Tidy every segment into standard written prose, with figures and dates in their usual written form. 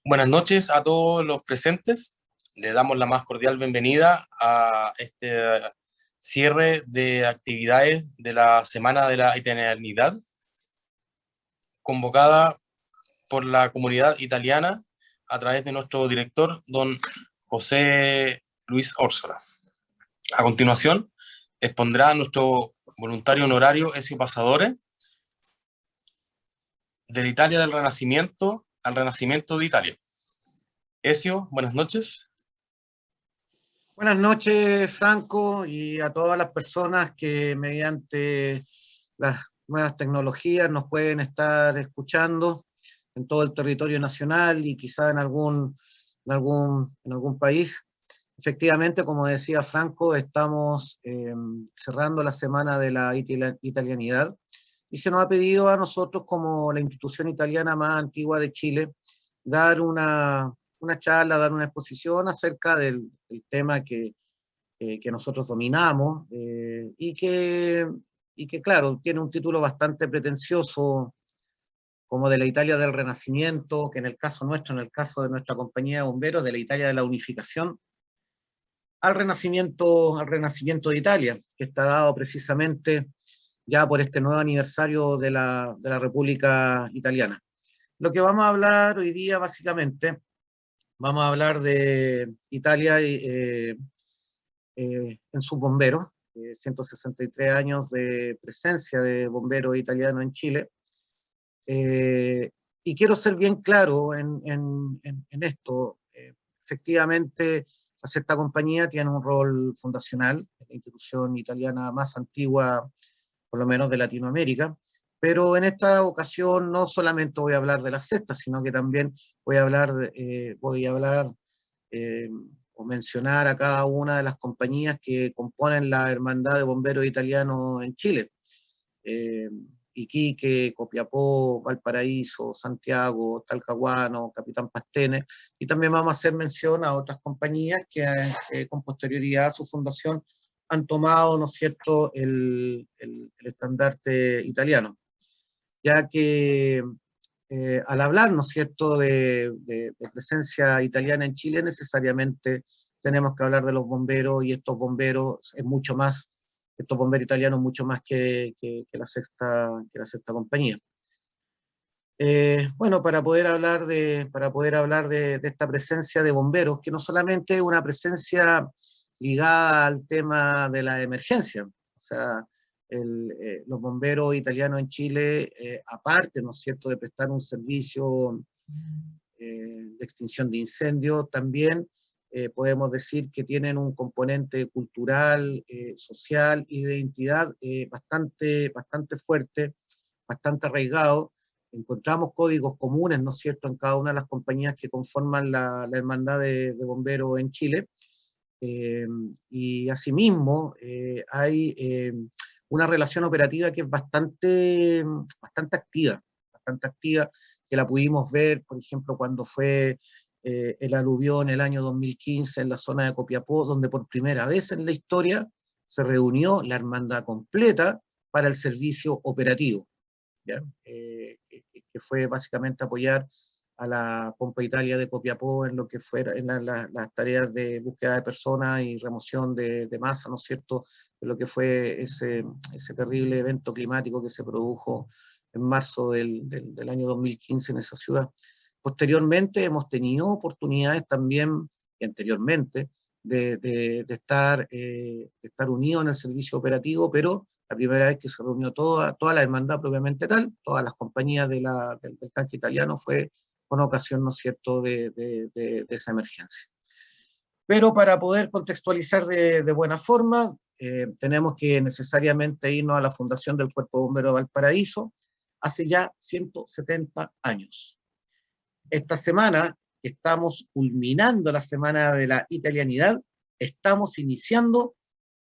Buenas noches a todos los presentes. Le damos la más cordial bienvenida a este cierre de actividades de la Semana de la Italianidad, convocada por la comunidad italiana a través de nuestro director, don José Luis Orsola. A continuación, expondrá nuestro voluntario honorario Ezio Pasadore, de la Italia del Renacimiento al Renacimiento de Italia. Ezio, buenas noches. Buenas noches, Franco, y a todas las personas que mediante las nuevas tecnologías nos pueden estar escuchando en todo el territorio nacional y quizá en algún país. Efectivamente, como decía Franco, estamos cerrando la Semana de la Italianidad y se nos ha pedido a nosotros, como la institución italiana más antigua de Chile, dar una charla, dar una exposición acerca del tema que nosotros dominamos y que, claro, tiene un título bastante pretencioso, como de la Italia del Renacimiento, que en el caso nuestro, en el caso de nuestra compañía de bomberos, de la Italia de la Unificación, al Renacimiento de Italia, que está dado precisamente ya por este nuevo aniversario de la República Italiana. Lo que vamos a hablar hoy día, básicamente, vamos a hablar de Italia en sus bomberos, 163 años de presencia de bomberos italianos en Chile. Y quiero ser bien claro en esto. Efectivamente, la Sexta Compañía tiene un rol fundacional, es la institución italiana más antigua, por lo menos de Latinoamérica, pero en esta ocasión no solamente voy a hablar de la Sexta, sino que también voy a hablar eh, o mencionar a cada una de las compañías que componen la Hermandad de Bomberos Italianos en Chile. Eh, Iquique, Copiapó, Valparaíso, Santiago, Talcahuano, Capitán Pastene, y también vamos a hacer mención a otras compañías que con posterioridad a su fundación han tomado, ¿no es cierto?, el estandarte italiano, ya que al hablar, ¿no es cierto?, de presencia italiana en Chile, necesariamente tenemos que hablar de los bomberos, y estos bomberos es mucho más, estos bomberos italianos mucho más que la sexta compañía. Bueno, para poder hablar de esta presencia de bomberos, que no solamente es una presencia ligada al tema de la emergencia, o sea, los bomberos italianos en Chile, aparte, ¿no es cierto?, de prestar un servicio de extinción de incendios, también podemos decir que tienen un componente cultural, social y de identidad bastante fuerte, bastante arraigado. Encontramos códigos comunes, ¿no es cierto?, en cada una de las compañías que conforman la hermandad de bomberos en Chile. Y asimismo hay una relación operativa que es bastante activa, que la pudimos ver, por ejemplo, cuando fue el aluvión en el año 2015 en la zona de Copiapó, donde por primera vez en la historia se reunió la hermandad completa para el servicio operativo, ¿ya? Que fue básicamente apoyar a la Pompa Italia de Copiapó en lo que fuera en las tareas de búsqueda de personas y remoción de masa, ¿no es cierto?, de lo que fue ese terrible evento climático que se produjo en marzo del año 2015 en esa ciudad. Posteriormente hemos tenido oportunidades también, y anteriormente, de estar unidos en el servicio operativo, pero la primera vez que se reunió toda la hermandad propiamente tal, todas las compañías del canje italiano, fue con ocasión, ¿no es cierto?, de esa emergencia. Pero para poder contextualizar de buena forma, tenemos que necesariamente irnos a la fundación del Cuerpo de Bomberos de Valparaíso, hace ya 170 años. Esta semana, estamos culminando la Semana de la Italianidad, estamos iniciando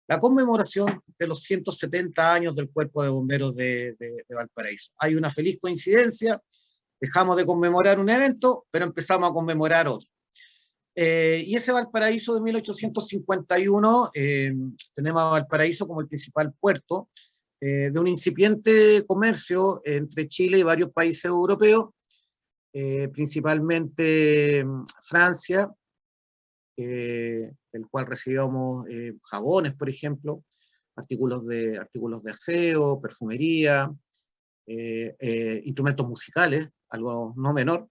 la conmemoración de los 170 años del Cuerpo de Bomberos de Valparaíso. Hay una feliz coincidencia, dejamos de conmemorar un evento, pero empezamos a conmemorar otro. Y ese Valparaíso de 1851, tenemos a Valparaíso como el principal puerto de un incipiente comercio entre Chile y varios países europeos, principalmente Francia, del cual recibíamos jabones, por ejemplo, artículos de aseo, perfumería, instrumentos musicales, algo no menor,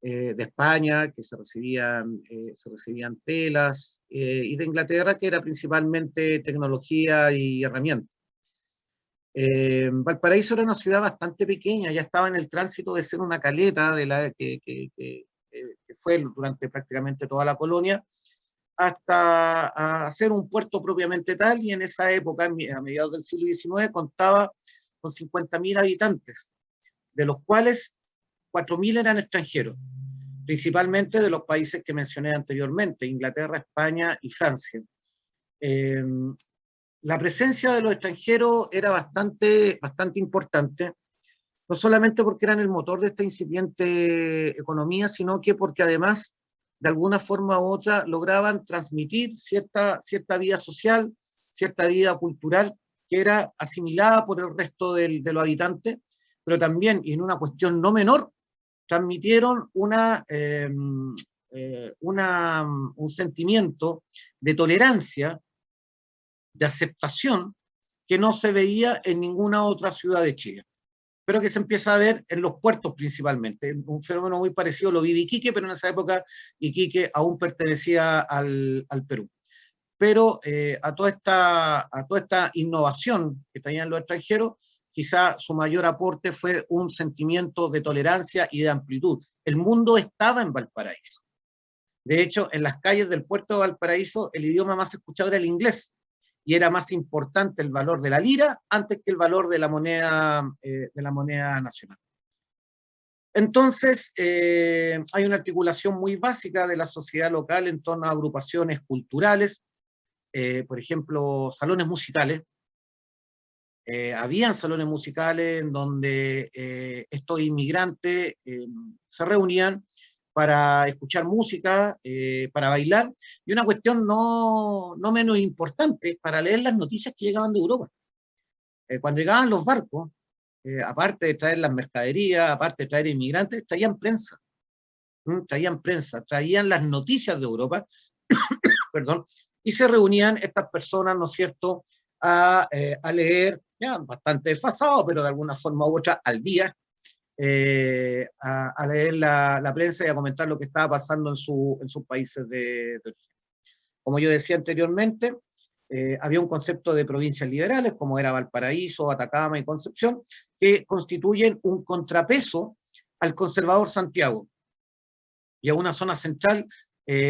de España, que se recibían telas, y de Inglaterra, que era principalmente tecnología y herramientas. Valparaíso era una ciudad bastante pequeña, ya estaba en el tránsito de ser una caleta que fue durante prácticamente toda la colonia, hasta a ser un puerto propiamente tal, y en esa época, a mediados del siglo XIX, contaba con 50.000 habitantes, de los cuales 4.000 eran extranjeros, principalmente de los países que mencioné anteriormente, Inglaterra, España y Francia. La presencia de los extranjeros era bastante importante, no solamente porque eran el motor de esta incipiente economía, sino que porque además, de alguna forma u otra, lograban transmitir cierta vida social, cierta vida cultural, que era asimilada por el resto de los habitantes, pero también, y en una cuestión no menor, transmitieron un sentimiento de tolerancia, de aceptación, que no se veía en ninguna otra ciudad de Chile, pero que se empieza a ver en los puertos principalmente. Un fenómeno muy parecido lo vi de Iquique, pero en esa época Iquique aún pertenecía al Perú. Pero a toda esta innovación que tenían los extranjeros, quizá su mayor aporte fue un sentimiento de tolerancia y de amplitud. El mundo estaba en Valparaíso. De hecho, en las calles del puerto de Valparaíso, el idioma más escuchado era el inglés, y era más importante el valor de la lira antes que el valor de la moneda nacional. Entonces, hay una articulación muy básica de la sociedad local en torno a agrupaciones culturales, por ejemplo, salones musicales. Habían salones musicales en donde estos inmigrantes se reunían para escuchar música, para bailar, y una cuestión no menos importante, para leer las noticias que llegaban de Europa. Cuando llegaban los barcos, aparte de traer las mercaderías, aparte de traer inmigrantes, traían prensa, traían las noticias de Europa, perdón, y se reunían estas personas, ¿no es cierto?, a leer, ya bastante desfasado, pero de alguna forma u otra al día, a leer la prensa y a comentar lo que estaba pasando en sus países de origen. Como yo decía anteriormente, había un concepto de provincias liberales, como era Valparaíso, Atacama y Concepción, que constituyen un contrapeso al conservador Santiago y a una zona central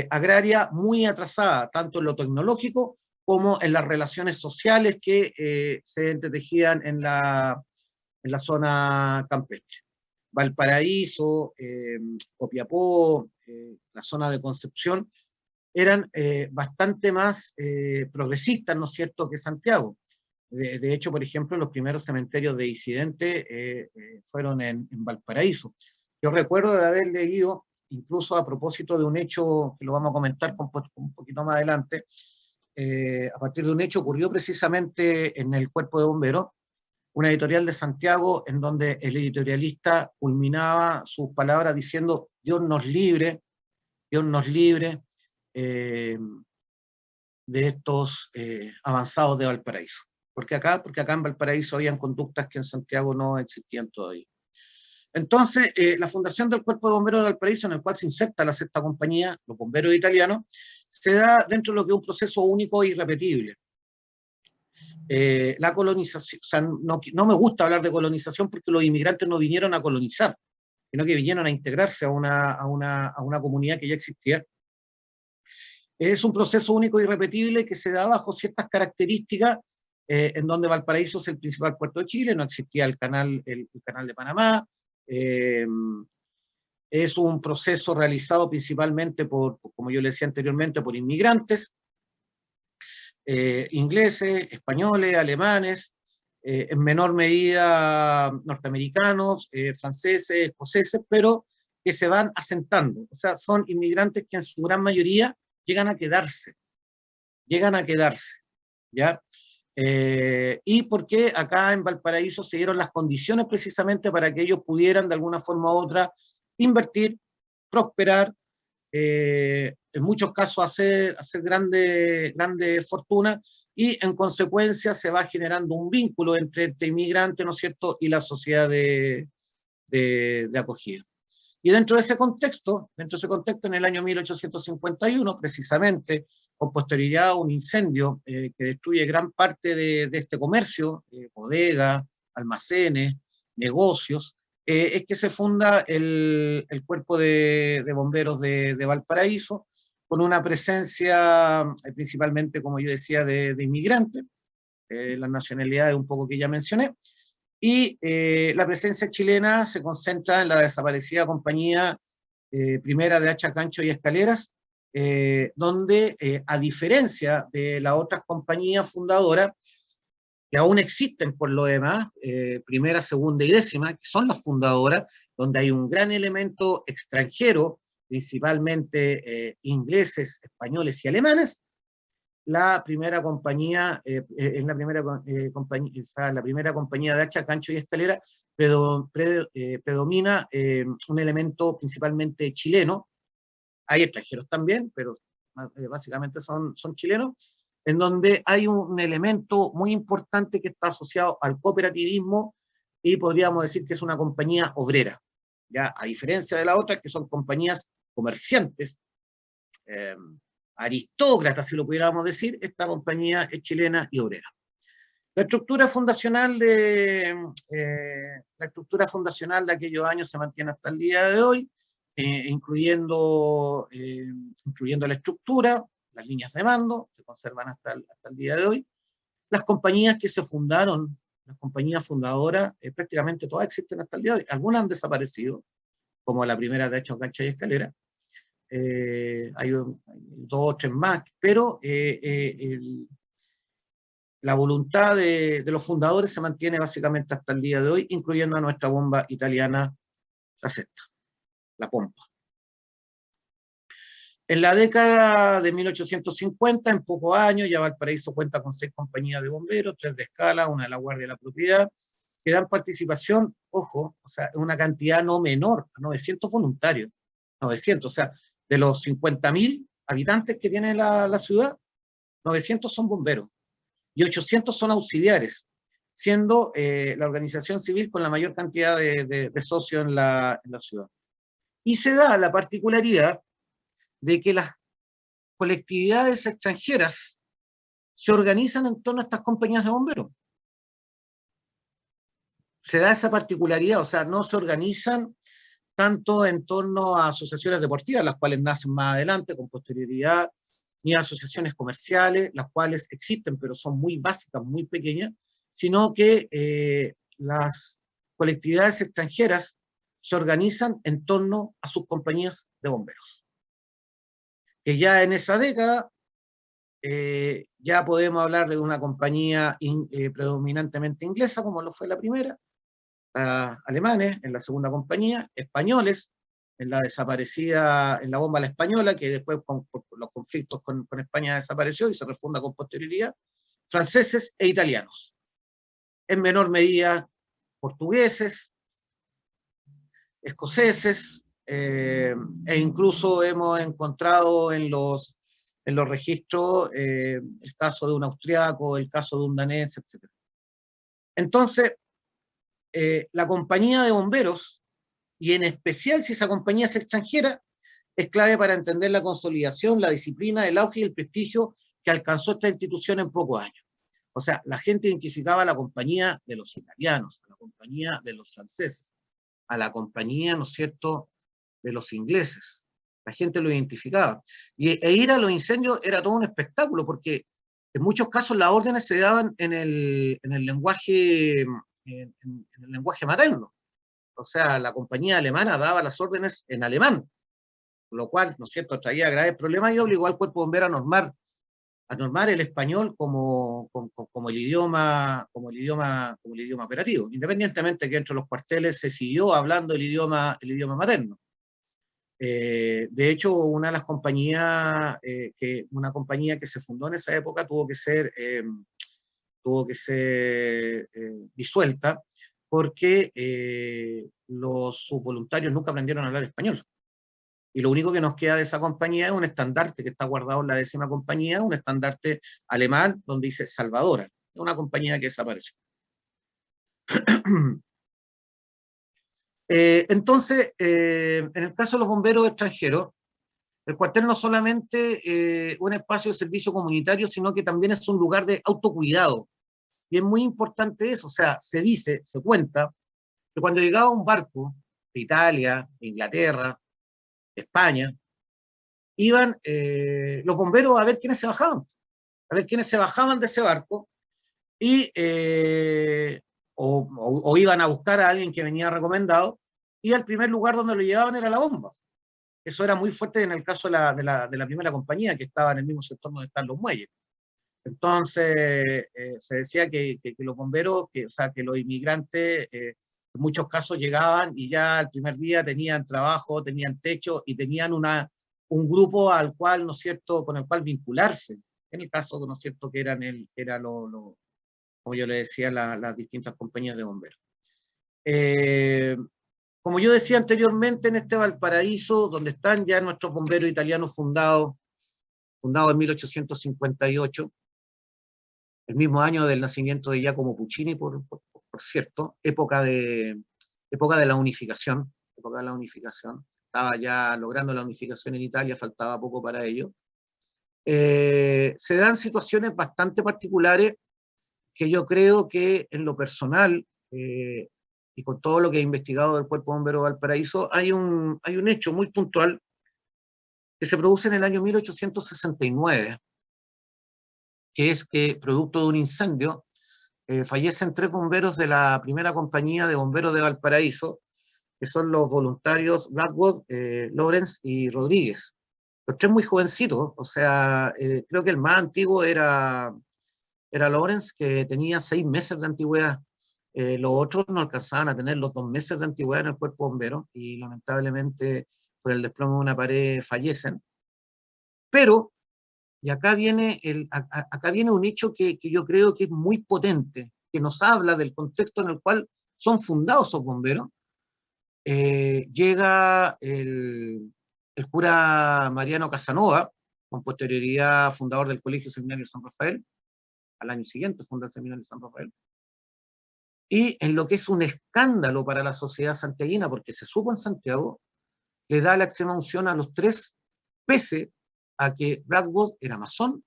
agraria muy atrasada, tanto en lo tecnológico como en las relaciones sociales que se entretejían en la zona campestre. Valparaíso, Copiapó, la zona de Concepción, eran bastante más progresistas, ¿no es cierto?, que Santiago. De hecho, por ejemplo, los primeros cementerios de disidentes fueron en Valparaíso. Yo recuerdo de haber leído, incluso a propósito de un hecho que lo vamos a comentar un poquito más adelante, a partir de un hecho ocurrió precisamente en el Cuerpo de Bomberos, una editorial de Santiago en donde el editorialista culminaba sus palabras diciendo: Dios nos libre de estos avanzados de Valparaíso. ¿Por qué acá? Porque acá en Valparaíso habían conductas que en Santiago no existían todavía. Entonces, la fundación del Cuerpo de Bomberos de Valparaíso, en el cual se inserta la sexta compañía, los bomberos italianos, se da dentro de lo que es un proceso único e irrepetible. La colonización, o sea, no me gusta hablar de colonización porque los inmigrantes no vinieron a colonizar, sino que vinieron a integrarse a una comunidad que ya existía. Es un proceso único e irrepetible que se da bajo ciertas características, en donde Valparaíso es el principal puerto de Chile, no existía el canal de Panamá, es un proceso realizado principalmente como yo le decía anteriormente, por inmigrantes, ingleses, españoles, alemanes, en menor medida norteamericanos, franceses, escoceses, pero que se van asentando. O sea, son inmigrantes que en su gran mayoría llegan a quedarse, ¿ya? Y porque acá en Valparaíso se dieron las condiciones precisamente para que ellos pudieran de alguna forma u otra invertir, prosperar, en muchos casos hacer grandes fortunas, y en consecuencia se va generando un vínculo entre este inmigrante, ¿no es cierto?, y la sociedad de acogida. Y dentro de ese contexto, en el año 1851, precisamente, con posterioridad a un incendio que destruye gran parte de este comercio, bodegas, almacenes, negocios, es que se funda el Cuerpo de Bomberos de Valparaíso, con una presencia principalmente, como yo decía, de inmigrantes, las nacionalidades un poco que ya mencioné, y la presencia chilena se concentra en la desaparecida compañía primera de hacha, gancho y escaleras, donde a diferencia de las otras compañías fundadoras, que aún existen por lo demás, primera, segunda y décima, que son las fundadoras, donde hay un gran elemento extranjero, principalmente ingleses, españoles y alemanes. La primera compañía, es la primera, la primera compañía de hacha, gancho y escalera, predomina un elemento principalmente chileno. Hay extranjeros también, pero básicamente son chilenos, en donde hay un elemento muy importante que está asociado al cooperativismo, y podríamos decir que es una compañía obrera, ¿ya? A diferencia de las otras, que son compañías comerciantes, aristócratas, si lo pudiéramos decir, esta compañía es chilena y obrera. La estructura fundacional de aquellos años se mantiene hasta el día de hoy, incluyendo la estructura, las líneas de mando, se conservan hasta el día de hoy. Las compañías que se fundaron, las compañías fundadoras, prácticamente todas existen hasta el día de hoy. Algunas han desaparecido, como la primera de hecho, gancho y escalera. Hay dos o tres más, pero la voluntad de los fundadores se mantiene básicamente hasta el día de hoy, incluyendo a nuestra bomba italiana, la Setta, la pompa. En la década de 1850, en pocos años, ya Valparaíso cuenta con 6 compañías de bomberos, 3 de escala, una de la Guardia de la Propiedad, que dan participación, ojo, o sea, una cantidad no menor, a 900 voluntarios, 900, o sea, de los 50.000 habitantes que tiene la ciudad, 900 son bomberos y 800 son auxiliares, siendo la organización civil con la mayor cantidad de socios en la ciudad. Y se da la particularidad de que las colectividades extranjeras se organizan en torno a estas compañías de bomberos. Se da esa particularidad, o sea, no se organizan tanto en torno a asociaciones deportivas, las cuales nacen más adelante, con posterioridad, ni a asociaciones comerciales, las cuales existen, pero son muy básicas, muy pequeñas, sino que las colectividades extranjeras se organizan en torno a sus compañías de bomberos. Que ya en esa década ya podemos hablar de una compañía predominantemente inglesa, como lo fue la primera, alemanes en la segunda compañía, españoles en la desaparecida, en la bomba La Española, que después por los conflictos con España desapareció y se refunda con posterioridad, franceses e italianos. En menor medida, portugueses, escoceses, e incluso hemos encontrado en los registros el caso de un austriaco, el caso de un danés, etc. Entonces, la compañía de bomberos, y en especial si esa compañía es extranjera, es clave para entender la consolidación, la disciplina, el auge y el prestigio que alcanzó esta institución en pocos años. O sea, la gente identificaba a la compañía de los italianos, a la compañía de los franceses, a la compañía, ¿no es cierto?, de los ingleses. La gente lo identificaba. E ir a los incendios era todo un espectáculo, porque en muchos casos las órdenes se daban en el lenguaje materno. O sea, la compañía alemana daba las órdenes en alemán, lo cual, ¿no es cierto?, traía graves problemas y obligó al cuerpo bombero a normar el español como el idioma operativo, independientemente que entre los cuarteles se siguió hablando el idioma materno. De hecho, una de las compañías, una compañía que se fundó en esa época tuvo que ser disuelta, porque sus voluntarios nunca aprendieron a hablar español. Y lo único que nos queda de esa compañía es un estandarte que está guardado en la 10ª compañía, un estandarte alemán donde dice Salvadora. Es una compañía que desapareció. Entonces, en el caso de los bomberos extranjeros, el cuartel no solamente un espacio de servicio comunitario, sino que también es un lugar de autocuidado. Y es muy importante eso, o sea, se dice, se cuenta, que cuando llegaba un barco de Italia, de Inglaterra, de España, iban los bomberos a ver quiénes se bajaban, de ese barco, y, o iban a buscar a alguien que venía recomendado, y el primer lugar donde lo llevaban era la bomba. Eso era muy fuerte en el caso de la primera compañía, que estaba en el mismo sector donde están los muelles. Entonces, se decía que los bomberos, o sea, que los inmigrantes, en muchos casos llegaban y ya el primer día tenían trabajo, tenían techo y tenían un grupo al cual, ¿no es cierto?, con el cual vincularse. En el caso, ¿no es cierto?, que como yo le decía, las distintas compañías de bomberos. Como yo decía anteriormente, en este Valparaíso, donde están ya nuestros bomberos italianos fundados en 1858, el mismo año del nacimiento de Giacomo Puccini, por cierto, época de la unificación, estaba ya logrando la unificación en Italia, faltaba poco para ello. Se dan situaciones bastante particulares que yo creo que en lo personal, y con todo lo que he investigado del Cuerpo Bombero de Valparaíso, hay un hecho muy puntual que se produce en el año 1869, que es que, producto de un incendio, fallecen 3 bomberos de la primera compañía de bomberos de Valparaíso, que son los voluntarios Blackwood, Lawrence y Rodríguez. Los 3 muy jovencitos, o sea, creo que el más antiguo era Lawrence, que tenía 6 meses de antigüedad. Los otros no alcanzaban a tener los 2 meses de antigüedad en el cuerpo bombero y lamentablemente por el desplome de una pared fallecen. Pero, y acá viene un hecho que yo creo que es muy potente, que nos habla del contexto en el cual son fundados esos bomberos. Llega el cura Mariano Casanova, con posterioridad fundador del Colegio Seminario San Rafael, al año siguiente funda el Seminario San Rafael, y en lo que es un escándalo para la sociedad santiaguina, porque se supo en Santiago, le da la extrema unción a los 3, pese a que Blackwood era masón,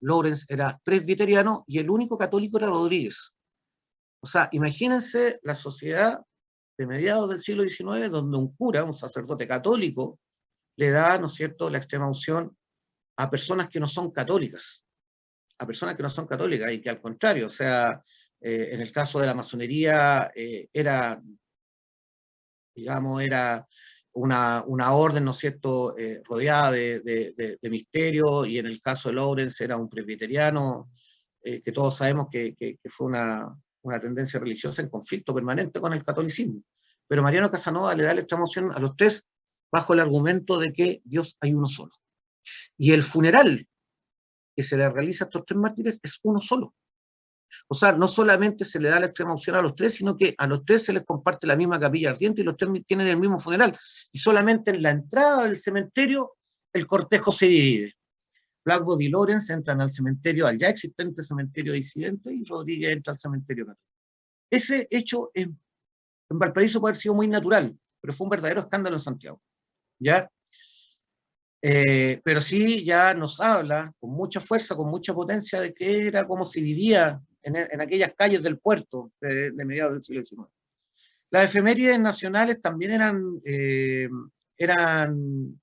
Lawrence era presbiteriano y el único católico era Rodríguez. O sea, imagínense la sociedad de mediados del siglo XIX, donde un cura, un sacerdote católico, le da, ¿no es cierto?, la extrema unción a personas que no son católicas, y que al contrario, o sea, en el caso de la masonería era, digamos, era una orden, ¿no es cierto?, rodeada de misterio, y en el caso de Lawrence era un presbiteriano, que todos sabemos que fue una tendencia religiosa en conflicto permanente con el catolicismo. Pero Mariano Casanova le da la extrema unción a los 3 bajo el argumento de que Dios hay uno solo. Y el funeral que se le realiza a estos 3 mártires es uno solo. O sea, no solamente se le da la extrema unción a los 3, sino que a los 3 se les comparte la misma capilla ardiente y los 3 tienen el mismo funeral. Y solamente en la entrada del cementerio el cortejo se divide. Blackwood y Lawrence entran al cementerio, al ya existente cementerio disidente, y Rodríguez entra al cementerio católico. Ese hecho en Valparaíso puede haber sido muy natural, pero fue un verdadero escándalo en Santiago, ¿ya? Pero sí ya nos habla con mucha fuerza, con mucha potencia, de que era como se vivía en aquellas calles del puerto de mediados del siglo XIX. Las efemérides nacionales también las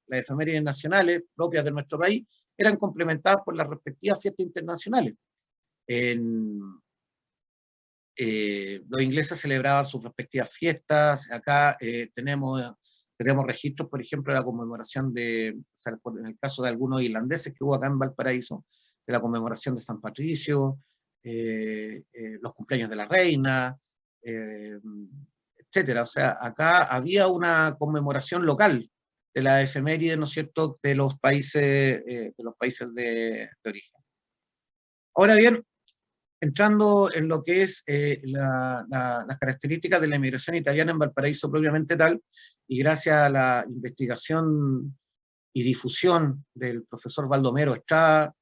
efemérides nacionales propias de nuestro país, eran complementadas por las respectivas fiestas internacionales. Los ingleses celebraban sus respectivas fiestas. Acá tenemos registros, por ejemplo, de la conmemoración en el caso de algunos irlandeses que hubo acá en Valparaíso, de la conmemoración de San Patricio, los cumpleaños de la reina, etcétera. O sea, acá había una conmemoración local de la efeméride, ¿no es cierto?, de los países de origen. Ahora bien, entrando en lo que es las características de la inmigración italiana en Valparaíso propiamente tal, y gracias a la investigación y difusión del profesor Baldomero Estrada,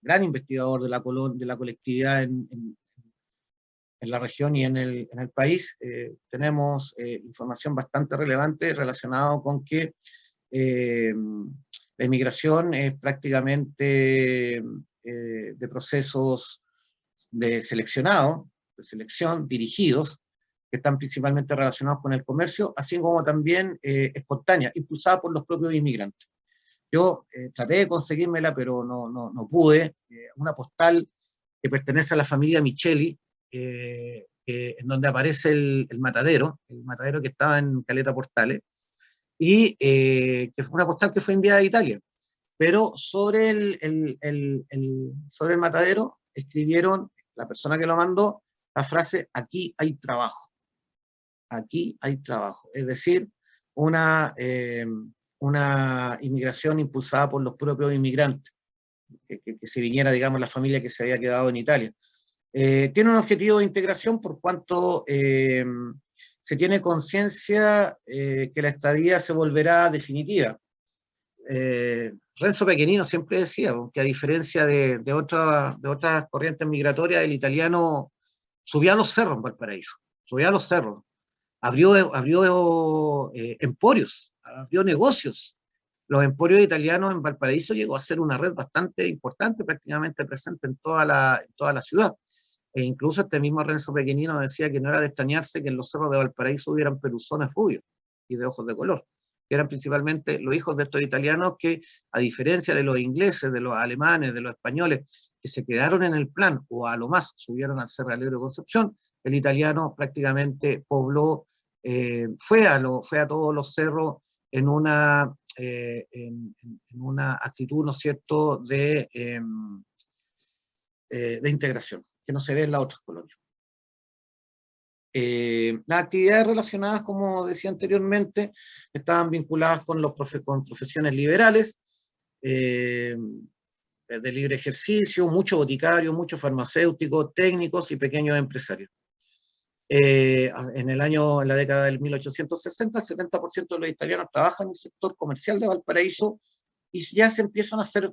gran investigador de la colectividad en la región y en el país, tenemos información bastante relevante relacionada con que la inmigración es prácticamente de procesos de selección, dirigidos, que están principalmente relacionados con el comercio, así como también espontánea, impulsada por los propios inmigrantes. Yo traté de conseguírmela, pero no pude. Una postal que pertenece a la familia Micheli, en donde aparece el matadero que estaba en Caleta Portales, y que fue una postal que fue enviada a Italia. Pero sobre sobre el matadero escribieron, la persona que lo mandó, la frase: aquí hay trabajo. Aquí hay trabajo. Es decir, una inmigración impulsada por los propios inmigrantes, que se viniera, digamos, la familia que se había quedado en Italia. Tiene un objetivo de integración por cuanto se tiene conciencia que la estadía se volverá definitiva. Renzo Pequenino siempre decía que, a diferencia de otras corrientes migratorias, el italiano subía a los cerros en Valparaíso, subía a los cerros, abrió emporios, abrió negocios. Los emporios italianos en Valparaíso llegó a ser una red bastante importante, prácticamente presente en toda la ciudad. E incluso este mismo Renzo Pequenino decía que no era de extrañarse que en los cerros de Valparaíso hubieran pelusones rubios y de ojos de color, que eran principalmente los hijos de estos italianos que, a diferencia de los ingleses, de los alemanes, de los españoles, que se quedaron en el plan o a lo más subieron al Cerro Alegre de Concepción, el italiano prácticamente pobló, fue a todos los cerros en una actitud, ¿no es cierto?, de integración, que no se ve en las otras colonias. Las actividades relacionadas, como decía anteriormente, estaban vinculadas con profesiones liberales, de libre ejercicio, mucho boticario, mucho farmacéutico, técnicos y pequeños empresarios. En la década del 1860, el 70% de los italianos trabajan en el sector comercial de Valparaíso, y ya se empiezan a hacer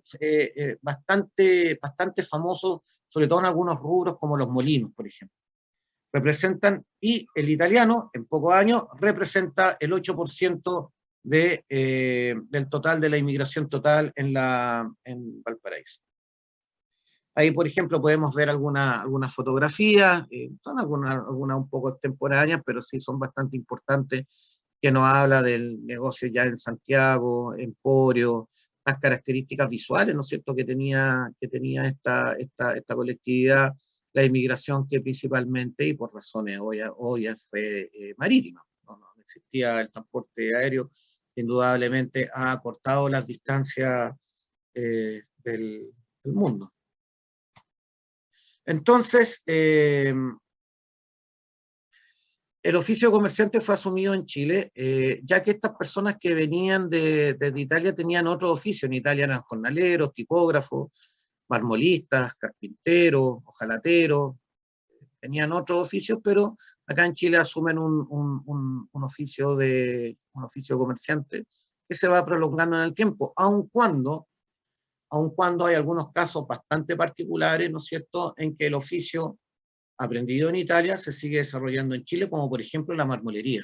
bastante famosos, sobre todo en algunos rubros como los molinos, por ejemplo. Y el italiano, en pocos años, representa el 8% del total de la inmigración total en Valparaíso. Ahí, por ejemplo, podemos ver algunas fotografías, son algunas un poco extemporáneas, pero sí son bastante importantes, que nos habla del negocio ya en Santiago, Emporio, las características visuales, ¿no es cierto?, que tenía esta colectividad, la inmigración que principalmente, y por razones obvias, fue marítima. No existía el transporte aéreo, que indudablemente ha acortado las distancias del mundo. Entonces, el oficio de comerciante fue asumido en Chile, ya que estas personas que venían desde Italia tenían otro oficio. En Italia eran jornaleros, tipógrafos, marmolistas, carpinteros, hojalateros, tenían otros oficios, pero acá en Chile asumen un oficio comerciante que se va prolongando en el tiempo, aun cuando hay algunos casos bastante particulares, ¿no es cierto?, en que el oficio aprendido en Italia se sigue desarrollando en Chile, como por ejemplo la marmolería.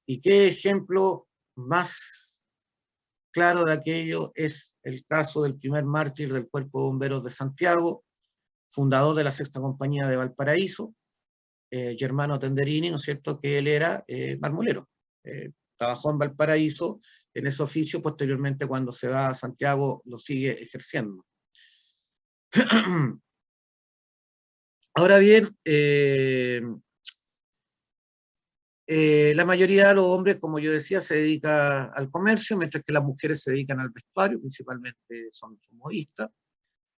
¿Y qué ejemplo más claro de aquello es el caso del primer mártir del Cuerpo de Bomberos de Santiago, fundador de la Sexta Compañía de Valparaíso, Germano Tenderini, ¿no es cierto?, que él era marmolero. Trabajó en Valparaíso en ese oficio, posteriormente cuando se va a Santiago lo sigue ejerciendo. Ahora bien, la mayoría de los hombres, como yo decía, se dedica al comercio, mientras que las mujeres se dedican al vestuario, principalmente son modistas.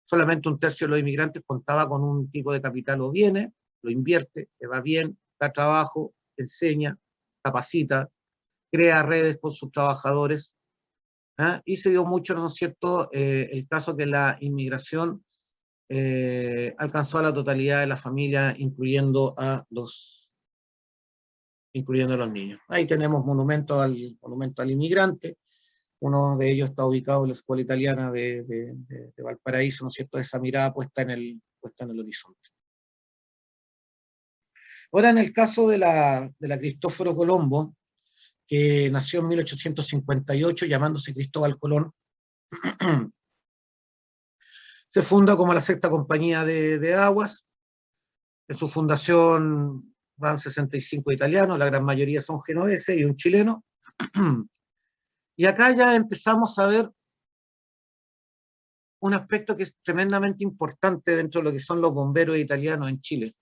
Solamente un tercio de los inmigrantes contaba con un tipo de capital o bienes, lo invierte, le va bien, da trabajo, enseña, capacita, crea redes con sus trabajadores, y se dio mucho, ¿no es cierto?, el caso que la inmigración alcanzó a la totalidad de la familia, incluyendo a los niños. Ahí tenemos monumento al inmigrante. Uno de ellos está ubicado en la Escuela Italiana de Valparaíso, ¿no es cierto? Esa mirada puesta en el horizonte. Ahora, en el caso de la Cristóforo Colombo, que nació en 1858, llamándose Cristóbal Colón, se funda como la sexta compañía de aguas. En su fundación van 65 italianos, la gran mayoría son genoveses y un chileno. Y acá ya empezamos a ver un aspecto que es tremendamente importante dentro de lo que son los bomberos italianos en Chile,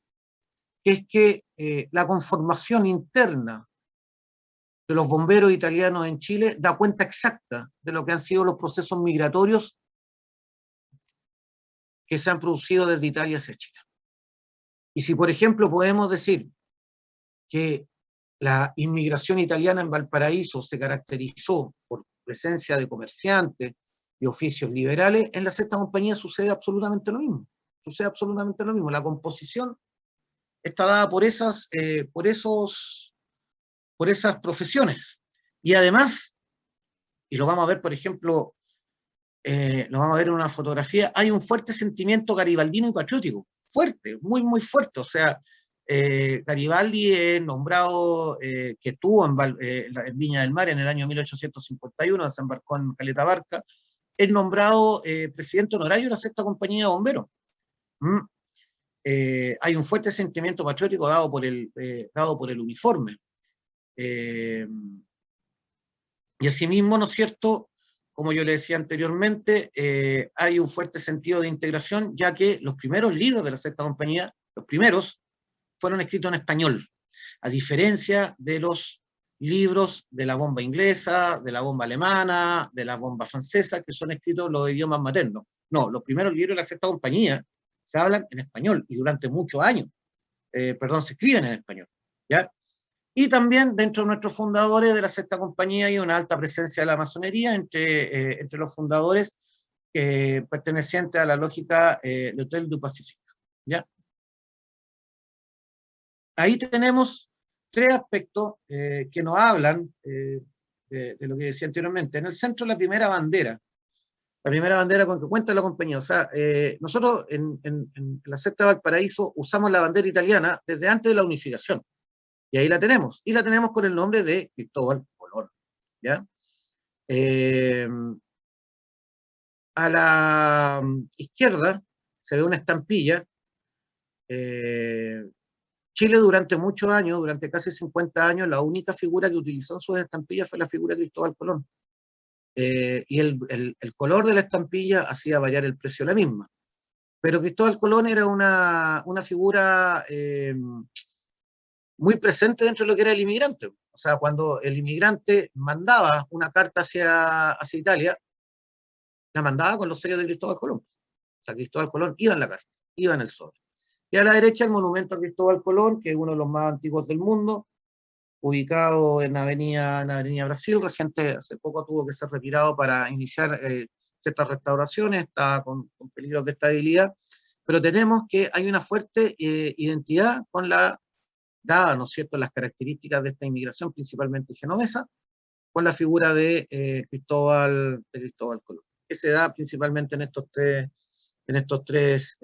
que es que la conformación interna de los bomberos italianos en Chile da cuenta exacta de lo que han sido los procesos migratorios que se han producido desde Italia hacia Chile. Y si, por ejemplo, podemos decir que la inmigración italiana en Valparaíso se caracterizó por presencia de comerciantes y oficios liberales, en la sexta compañía sucede absolutamente lo mismo. Sucede absolutamente lo mismo. La composición está dada por esas profesiones. Y además, y lo vamos a ver, por ejemplo, lo vamos a ver en una fotografía, hay un fuerte sentimiento garibaldino y patriótico, fuerte, muy, muy fuerte. O sea, Garibaldi es nombrado, que estuvo en Viña del Mar en el año 1851, desembarcó en Caleta Barca, es nombrado presidente honorario de la sexta compañía de bomberos. Hay un fuerte sentimiento patriótico dado por el uniforme. Y asimismo, ¿no es cierto?, como yo le decía anteriormente, hay un fuerte sentido de integración, ya que los primeros libros de la sexta compañía, los primeros, fueron escritos en español, a diferencia de los libros de la bomba inglesa, de la bomba alemana, de la bomba francesa, que son escritos en los idiomas maternos. No, los primeros libros de la sexta compañía se hablan en español, y durante muchos años, se escriben en español, ¿ya? Y también dentro de nuestros fundadores de la sexta compañía hay una alta presencia de la masonería entre los fundadores, pertenecientes a la lógica de Hotel du Pacifique, ¿ya? Ahí tenemos tres aspectos que nos hablan de lo que decía anteriormente. En el centro, la primera bandera con que cuenta la compañía. O sea, nosotros en la secta Valparaíso usamos la bandera italiana desde antes de la unificación. Y ahí la tenemos. Y la tenemos con el nombre de Cristóbal Colón, ¿ya? A la izquierda se ve una estampilla. Chile durante muchos años, durante casi 50 años, la única figura que utilizó en sus estampillas fue la figura de Cristóbal Colón. Y el color de la estampilla hacía variar el precio de la misma. Pero Cristóbal Colón era una figura muy presente dentro de lo que era el inmigrante. O sea, cuando el inmigrante mandaba una carta hacia Italia, la mandaba con los sellos de Cristóbal Colón. O sea, Cristóbal Colón iba en la carta, iba en el sobre. Y a la derecha el monumento a Cristóbal Colón, que es uno de los más antiguos del mundo, ubicado en Avenida Brasil. Reciente, hace poco tuvo que ser retirado para iniciar ciertas restauraciones, está con peligros de estabilidad, pero tenemos que hay una fuerte identidad con dada, ¿no es cierto?, las características de esta inmigración, principalmente genovesa, con la figura de Cristóbal Colón, que se da principalmente en estos tres,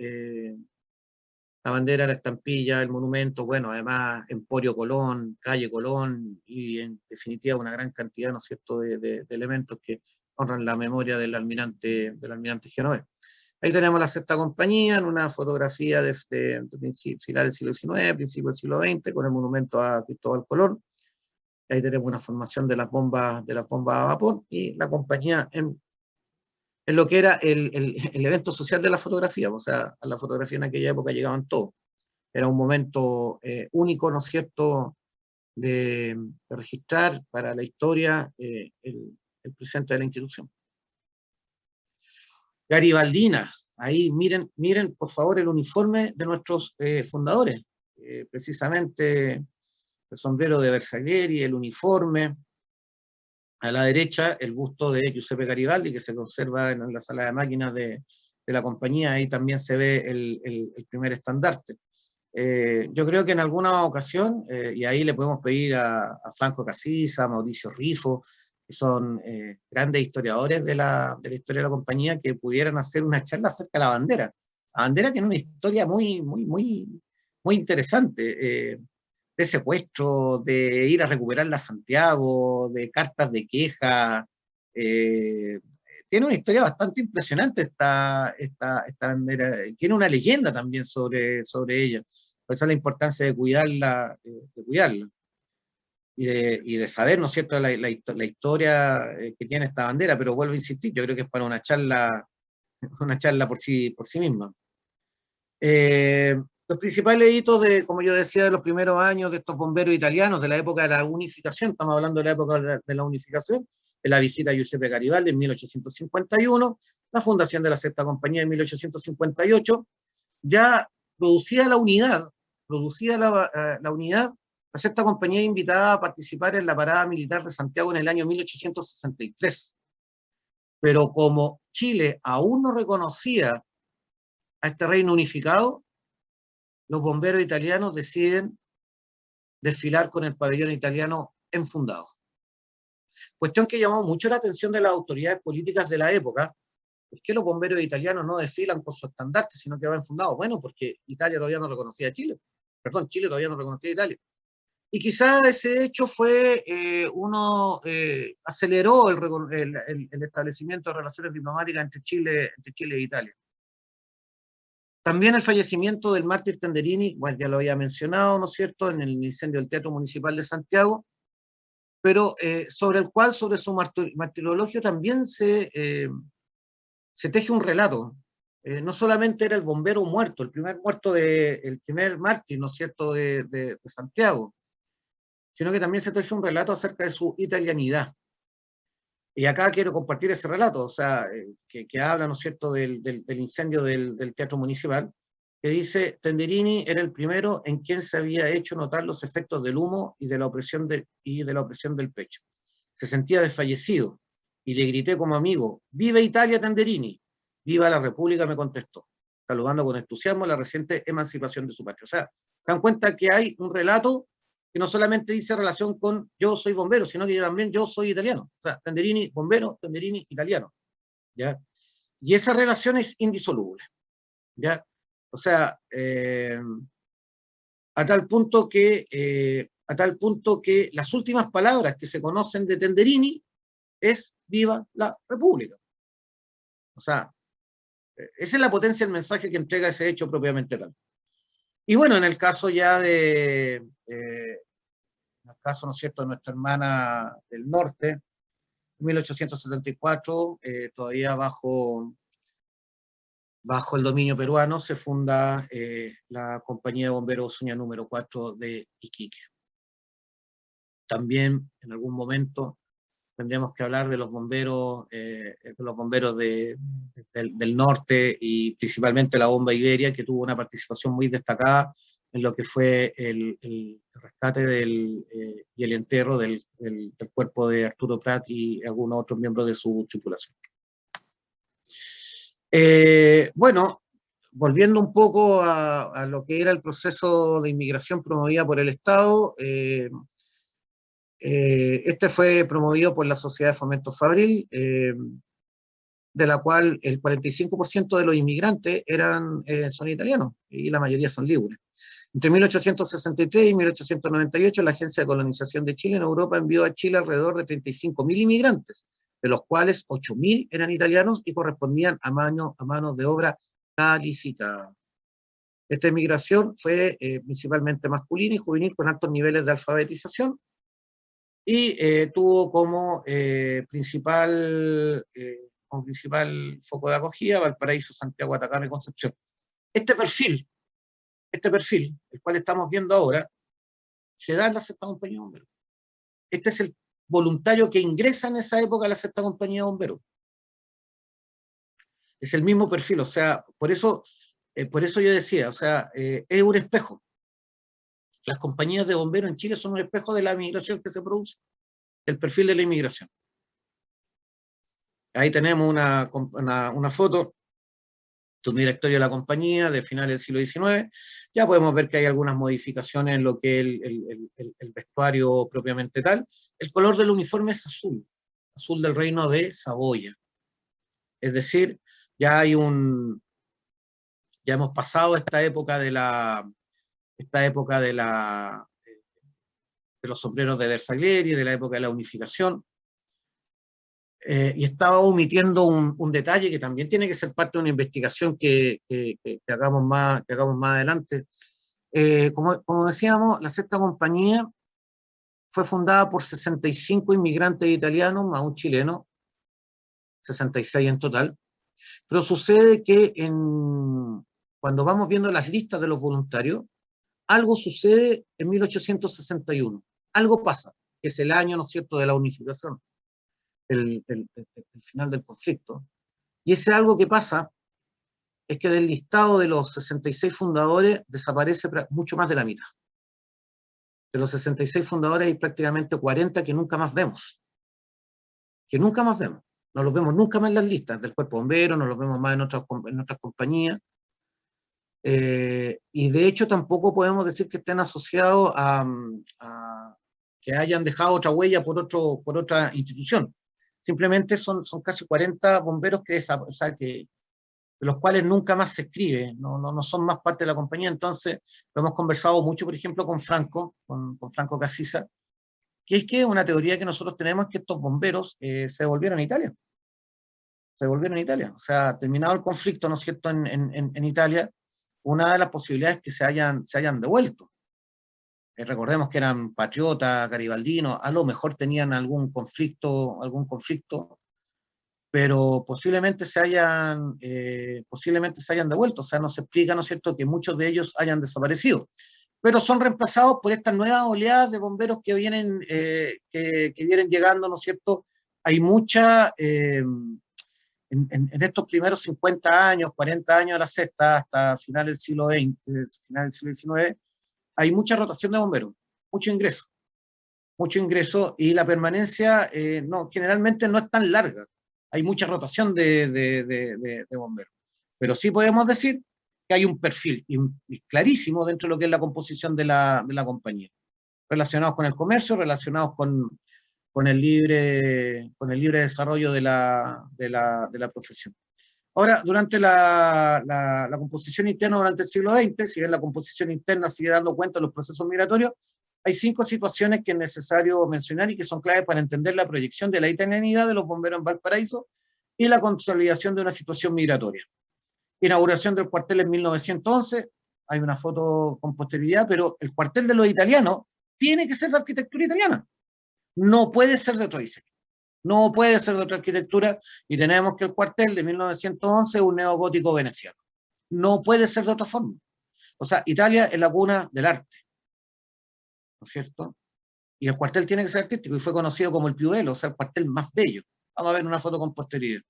la bandera, la estampilla, el monumento, bueno, además Emporio Colón, Calle Colón, y en definitiva una gran cantidad, ¿no es cierto?, de elementos que honran la memoria del almirante genovés. Ahí tenemos la sexta compañía en una fotografía de final del siglo XIX, principio del siglo XX, con el monumento a Cristóbal Colón. Ahí tenemos una formación de las bombas a vapor, y la compañía en lo que era el evento social de la fotografía. O sea, a la fotografía en aquella época llegaban todos. Era un momento único, ¿no es cierto?, de registrar para la historia el presente de la institución. Garibaldina, ahí miren por favor el uniforme de nuestros fundadores, precisamente el sombrero de Bersaglieri, el uniforme. A la derecha el busto de Giuseppe Garibaldi, que se conserva en la sala de máquinas de la compañía, ahí también se ve el primer estandarte. Yo creo que en alguna ocasión, y ahí le podemos pedir a Franco Casisa, a Mauricio Rifo, que son grandes historiadores de la historia de la compañía, que pudieran hacer una charla acerca de la bandera. La bandera tiene una historia muy interesante, de secuestro, de ir a recuperarla a Santiago, de cartas de queja. Tiene una historia bastante impresionante esta bandera. Tiene una leyenda también sobre ella. Por eso la importancia de cuidarla, y de saber, ¿no es cierto?, la historia que tiene esta bandera, pero vuelvo a insistir, yo creo que es para una charla por sí misma. Los principales hitos como yo decía, de los primeros años de estos bomberos italianos, de la época de la unificación, estamos hablando de la época de la unificación, de la visita a Giuseppe Garibaldi en 1851, la fundación de la Sexta Compañía en 1858, ya producida la unidad, la Sexta Compañía invitada a participar en la parada militar de Santiago en el año 1863. Pero como Chile aún no reconocía a este reino unificado, los bomberos italianos deciden desfilar con el pabellón italiano enfundado. Cuestión que llamó mucho la atención de las autoridades políticas de la época. ¿Por qué los bomberos italianos no desfilan con su estandarte, sino que va enfundado? Bueno, porque Italia todavía no reconocía a Chile. Perdón, Chile todavía no reconocía a Italia. Y quizá ese hecho fue, aceleró el establecimiento de relaciones diplomáticas entre Chile e Italia. También el fallecimiento del mártir Tenderini, bueno, ya lo había mencionado, ¿no es cierto?, en el incendio del Teatro Municipal de Santiago, pero sobre su martirologio también se teje un relato. No solamente era el bombero muerto, el primer mártir, ¿no es cierto?, de Santiago, sino que también se teje un relato acerca de su italianidad. Y acá quiero compartir ese relato, o sea, que habla, ¿no es cierto?, del incendio del Teatro Municipal, que dice: Tenderini era el primero en quien se había hecho notar los efectos del humo y de la opresión del pecho. Se sentía desfallecido, y le grité como amigo: ¡Viva Italia, Tenderini! ¡Viva la República!, me contestó, saludando con entusiasmo la reciente emancipación de su patria. O sea, se dan cuenta que hay un relato que no solamente dice relación con yo soy bombero, sino que yo soy italiano. O sea, Tenderini bombero, Tenderini italiano, ¿ya? Y esa relación es indisoluble, ¿ya? O sea, a tal punto que las últimas palabras que se conocen de Tenderini es viva la República. O sea, esa es la potencia del mensaje que entrega ese hecho propiamente tal. Y bueno, en el caso ya en el caso, ¿no es cierto?, de nuestra hermana del norte, en 1874, todavía bajo el dominio peruano, se funda la Compañía de Bomberos Osuña número 4 de Iquique. También, en algún momento, tendríamos que hablar de los bomberos, del norte, y principalmente la Bomba Iberia, que tuvo una participación muy destacada en lo que fue el rescate y el entierro del cuerpo de Arturo Prat y algunos otros miembros de su tripulación. Bueno, volviendo un poco a lo que era el proceso de inmigración promovida por el Estado, este fue promovido por la Sociedad de Fomento Fabril, de la cual el 45% de los inmigrantes son italianos, y la mayoría son libres. Entre 1863 y 1898, la Agencia de Colonización de Chile en Europa envió a Chile alrededor de 35.000 inmigrantes, de los cuales 8.000 eran italianos y correspondían a manos de obra calificada. Esta inmigración fue principalmente masculina y juvenil, con altos niveles de alfabetización, y tuvo como principal foco de acogida Valparaíso, Santiago, Atacama y Concepción. Este perfil, el cual estamos viendo ahora, se da en la Sexta Compañía de Bomberos. Este es el voluntario que ingresa en esa época a la Sexta Compañía de Bomberos. Es el mismo perfil, o sea, por eso yo decía, o sea, es un espejo. Las compañías de bomberos en Chile son un espejo de la migración que se produce, el perfil de la inmigración. Ahí tenemos una foto un directorio de la compañía de finales del siglo XIX, ya podemos ver que hay algunas modificaciones en lo que es el vestuario propiamente tal. El color del uniforme es azul, azul del reino de Saboya. Es decir, ya hay ya hemos pasado esta época de los sombreros de Bersaglieri, de la época de la unificación, y estaba omitiendo un detalle que también tiene que ser parte de una investigación que hagamos más adelante. Como decíamos, la Sexta Compañía fue fundada por 65 inmigrantes italianos más un chileno, 66 en total, pero sucede que cuando vamos viendo las listas de los voluntarios, algo sucede en 1861, algo pasa, que es el año, ¿no es cierto?, de la unificación, el final del conflicto, y ese algo que pasa es que del listado de los 66 fundadores desaparece mucho más de la mitad. De los 66 fundadores hay prácticamente 40 que nunca más vemos. No los vemos nunca más en las listas del Cuerpo Bombero, no los vemos más en otras compañías. Y de hecho tampoco podemos decir que estén asociados a que hayan dejado otra huella por otra institución. Simplemente son casi 40 bomberos de los cuales nunca más se escribe, no son más parte de la compañía. Entonces lo hemos conversado mucho, por ejemplo, con Franco Casisa, que es que una teoría que nosotros tenemos es que estos bomberos se devolvieron a Italia. O sea, terminado el conflicto, ¿no es cierto?, en Italia, una de las posibilidades es que se hayan devuelto. Recordemos que eran patriotas, garibaldinos, a lo mejor tenían algún conflicto, pero posiblemente se hayan devuelto. O sea, no se explica, ¿no es cierto?, que muchos de ellos hayan desaparecido. Pero son reemplazados por estas nuevas oleadas de bomberos que vienen llegando, ¿no es cierto? Hay mucha... en estos primeros 50 años, 40 años de la Sexta, hasta final del siglo XX, final del siglo XIX, hay mucha rotación de bomberos, mucho ingreso, y la permanencia generalmente no es tan larga. Hay mucha rotación de bomberos. Pero sí podemos decir que hay un perfil clarísimo dentro de lo que es la composición de la compañía, relacionados con el comercio, relacionados con el libre desarrollo de la profesión. Ahora, durante la composición interna durante el siglo XX, si bien la composición interna sigue dando cuenta de los procesos migratorios, hay 5 situaciones que es necesario mencionar y que son claves para entender la proyección de la italianidad de los bomberos en Valparaíso y la consolidación de una situación migratoria. Inauguración del cuartel en 1911, hay una foto con posterioridad, pero el cuartel de los italianos tiene que ser de arquitectura italiana. No puede ser de otro diseño, no puede ser de otra arquitectura, y tenemos que el cuartel de 1911 es un neogótico veneciano. No puede ser de otra forma. O sea, Italia es la cuna del arte, ¿no es cierto? Y el cuartel tiene que ser artístico, y fue conocido como el più bello, o sea, el cuartel más bello. Vamos a ver una foto con posterioridad.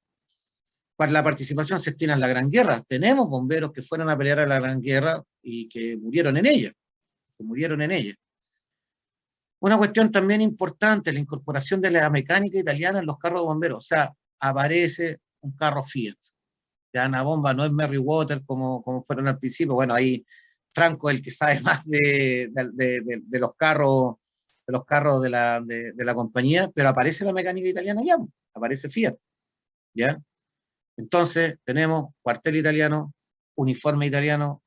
Para la participación sestina en la Gran Guerra, tenemos bomberos que fueron a pelear a la Gran Guerra y que murieron en ella. Una cuestión también importante, la incorporación de la mecánica italiana en los carros de bomberos. O sea, aparece un carro Fiat. Ya una bomba no es Merrywater como fueron al principio. Bueno, ahí Franco es el que sabe más de los carros de la compañía, pero aparece la mecánica italiana ya, aparece Fiat. ¿Ya? Entonces, tenemos cuartel italiano, uniforme italiano,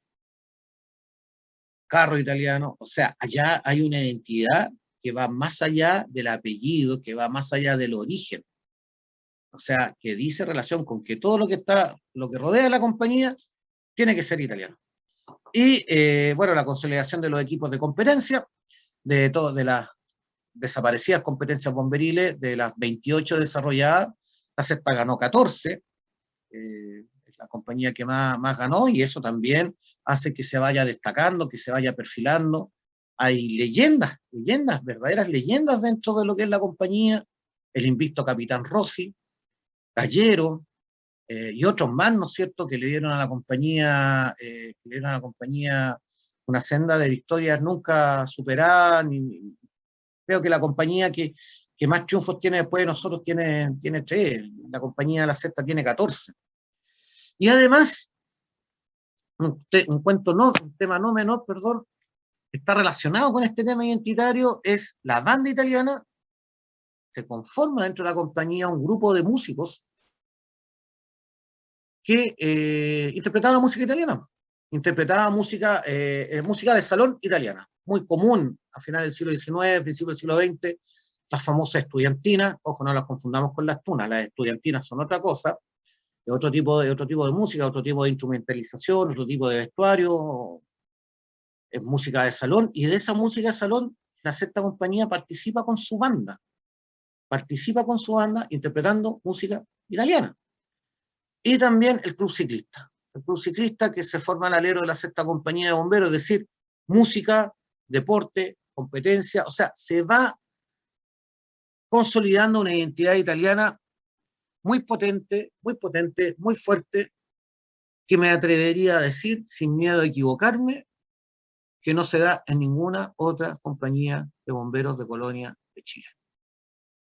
carro italiano. O sea, allá hay una identidad que va más allá del apellido, que va más allá del origen. O sea, que dice relación con que todo lo que rodea la compañía tiene que ser italiano. Y, bueno, la consolidación de los equipos de competencia, de las desaparecidas competencias bomberiles, de las 28 desarrolladas, la Sexta ganó 14, es la compañía que más ganó, y eso también hace que se vaya destacando, que se vaya perfilando. Hay leyendas, verdaderas leyendas dentro de lo que es la compañía, el invicto Capitán Rossi, Gallero, y otros más, ¿no es cierto?, que le dieron a la compañía, una senda de victorias nunca superadas. Creo que la compañía que más triunfos tiene después de nosotros tiene 3, la compañía de la Sexta tiene 14. Y además un tema no menor, perdón, está relacionado con este tema identitario, es la banda italiana. Se conforma dentro de la compañía un grupo de músicos que interpretaba música italiana, interpretaba música de salón italiana, muy común a finales del siglo XIX, principios del siglo XX, las famosas estudiantinas. Ojo, no las confundamos con las tunas, las estudiantinas son otra cosa, de otro tipo de música, otro tipo de instrumentalización, otro tipo de vestuario, es música de salón, y de esa música de salón la sexta compañía participa con su banda interpretando música italiana. Y también el club ciclista que se forma al alero de la sexta compañía de bomberos, es decir, música, deporte, competencia, o sea, se va consolidando una identidad italiana muy potente, muy fuerte, que me atrevería a decir, sin miedo a equivocarme, que no se da en ninguna otra compañía de bomberos de Colonia de Chile.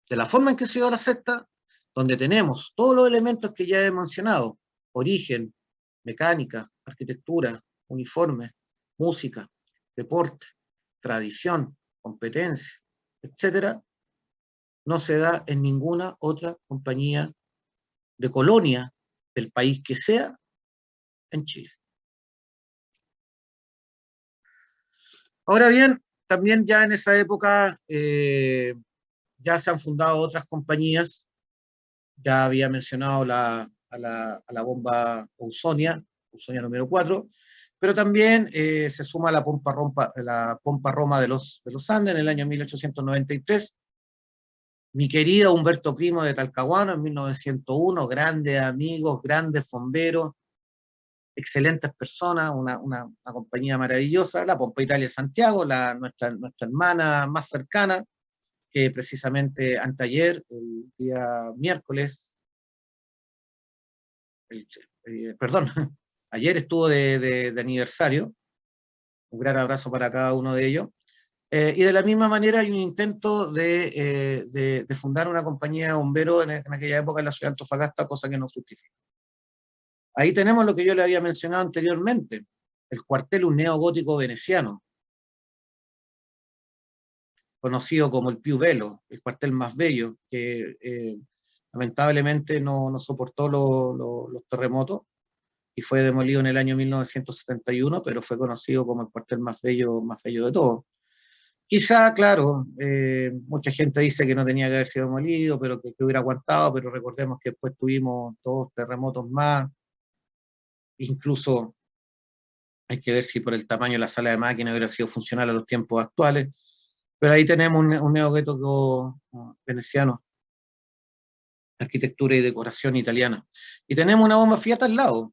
De la forma en que se dio la sexta, donde tenemos todos los elementos que ya he mencionado, origen, mecánica, arquitectura, uniforme, música, deporte, tradición, competencia, etcétera, no se da en ninguna otra compañía de Colonia del país que sea en Chile. Ahora bien, también ya en esa época ya se han fundado otras compañías. Ya había mencionado a la bomba Ausonia número 4, pero también se suma la pompa Roma de los Andes en el año 1893. Mi querido Humberto Primo de Talcahuano en 1901, grandes amigos, grandes bomberos, excelentes personas, una compañía maravillosa. La Pompa Italia Santiago, nuestra hermana más cercana, que precisamente anteayer, el día miércoles, perdón, ayer estuvo de aniversario. Un gran abrazo para cada uno de ellos. Y de la misma manera hay un intento de fundar una compañía de bomberos en aquella época en la ciudad de Antofagasta, cosa que no justifica. Ahí tenemos lo que yo le había mencionado anteriormente, el cuartel, un neogótico veneciano, conocido como el Più Bello, el cuartel más bello, que lamentablemente no soportó los terremotos y fue demolido en el año 1971, pero fue conocido como el cuartel más bello de todos. Quizá, claro, mucha gente dice que no tenía que haber sido demolido, pero que hubiera aguantado, pero recordemos que después tuvimos 2 terremotos más, incluso hay que ver si por el tamaño de la sala de máquinas hubiera sido funcional a los tiempos actuales, pero ahí tenemos un neogótico veneciano, arquitectura y decoración italiana. Y tenemos una bomba Fiat al lado,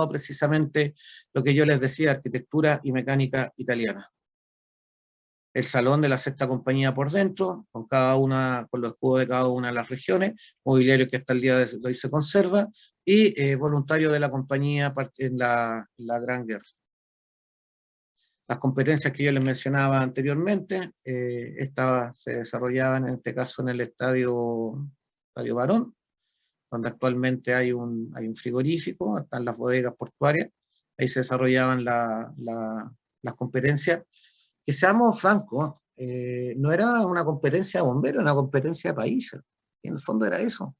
precisamente lo que yo les decía, arquitectura y mecánica italiana. El salón de la sexta compañía por dentro, con los escudos de cada una de las regiones, mobiliario que hasta el día de hoy se conserva, y voluntario de la compañía en la Gran Guerra. Las competencias que yo les mencionaba anteriormente, se desarrollaban en este caso en el Estadio Barón, donde actualmente hay un frigorífico, están las bodegas portuarias, ahí se desarrollaban las competencias, que seamos francos, no era una competencia de bomberos, era una competencia de países, y en el fondo era eso.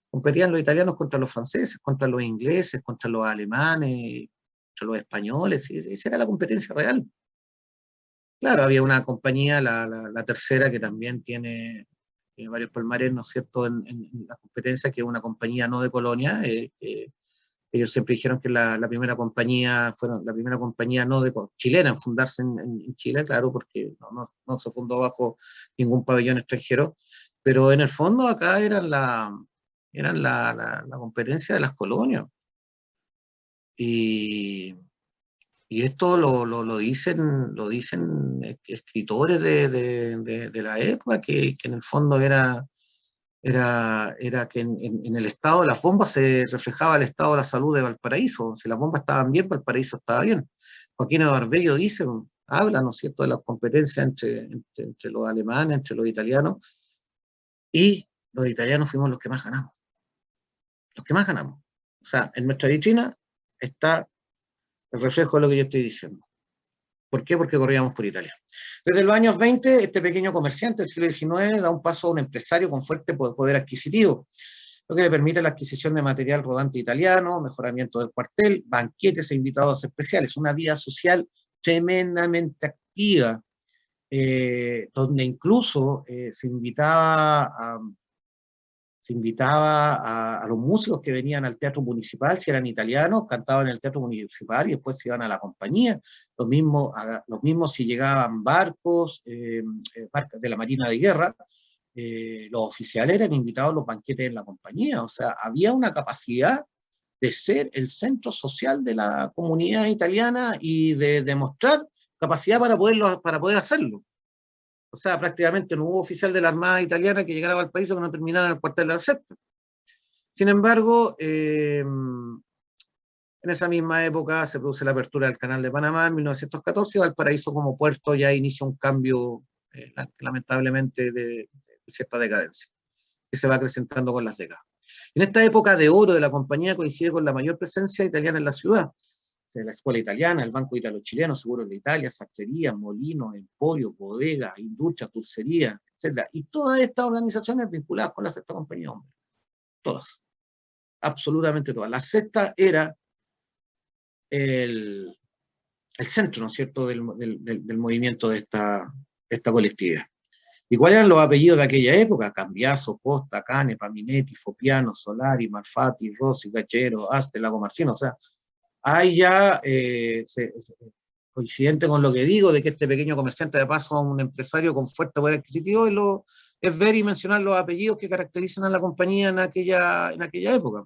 Competían los italianos contra los franceses, contra los ingleses, contra los alemanes, contra los españoles, y esa era la competencia real. Claro, había una compañía, la tercera, que también tiene varios palmares, ¿no es cierto?, en la competencia, que es una compañía no de Colonia. Ellos siempre dijeron que la primera compañía no chilena en fundarse en Chile, claro, porque no se fundó bajo ningún pabellón extranjero, pero en el fondo acá eran la competencia de las colonias. Y esto lo dicen escritores de la época, que en el fondo era que en el estado de las bombas se reflejaba el estado de la salud de Valparaíso. Si las bombas estaban bien, Valparaíso estaba bien. Joaquín Barbello habla, ¿no es cierto?, de las competencias entre los alemanes, entre los italianos, y los italianos fuimos los que más ganamos. O sea, en nuestra vitrina está el reflejo de lo que yo estoy diciendo. ¿Por qué? Porque corríamos por Italia. Desde los años 20, este pequeño comerciante del siglo XIX da un paso a un empresario con fuerte poder adquisitivo, lo que le permite la adquisición de material rodante italiano, mejoramiento del cuartel, banquetes e invitados especiales, una vida social tremendamente activa, donde incluso se invitaba a los músicos que venían al teatro municipal, si eran italianos, cantaban en el teatro municipal y después se iban a la compañía. Los mismos si llegaban barcos de la Marina de Guerra, los oficiales eran invitados a los banquetes en la compañía. O sea, había una capacidad de ser el centro social de la comunidad italiana y de demostrar capacidad para poder hacerlo. O sea, prácticamente no hubo oficial de la Armada italiana que llegara al país o que no terminara en el cuartel de la Sexta. Sin embargo, en esa misma época se produce la apertura del Canal de Panamá en 1914 y Valparaíso como puerto ya inicia un cambio, lamentablemente, de cierta decadencia, que se va acrecentando con las décadas. En esta época de oro de la compañía coincide con la mayor presencia italiana en la ciudad. La escuela italiana, el Banco Italo-Chileno, Seguros de Italia, saccherías, molinos, emporios, bodegas, industrias, dulcerías, etc. Y todas estas organizaciones vinculadas con la Sexta Compañía de Hombres. Todas. Absolutamente todas. La Sexta era el centro, ¿no es cierto?, del movimiento de esta colectividad. ¿Y cuáles eran los apellidos de aquella época? Cambiaso, Costa, Canepa, Minetti, Fopiano, Solari, Malfatti, Rossi, Gachero, Aste, Lago Marcino. O sea, hay ya, coincidente con lo que digo, de que este pequeño comerciante de paso a un empresario con fuerte poder adquisitivo, es ver y mencionar los apellidos que caracterizan a la compañía en aquella época.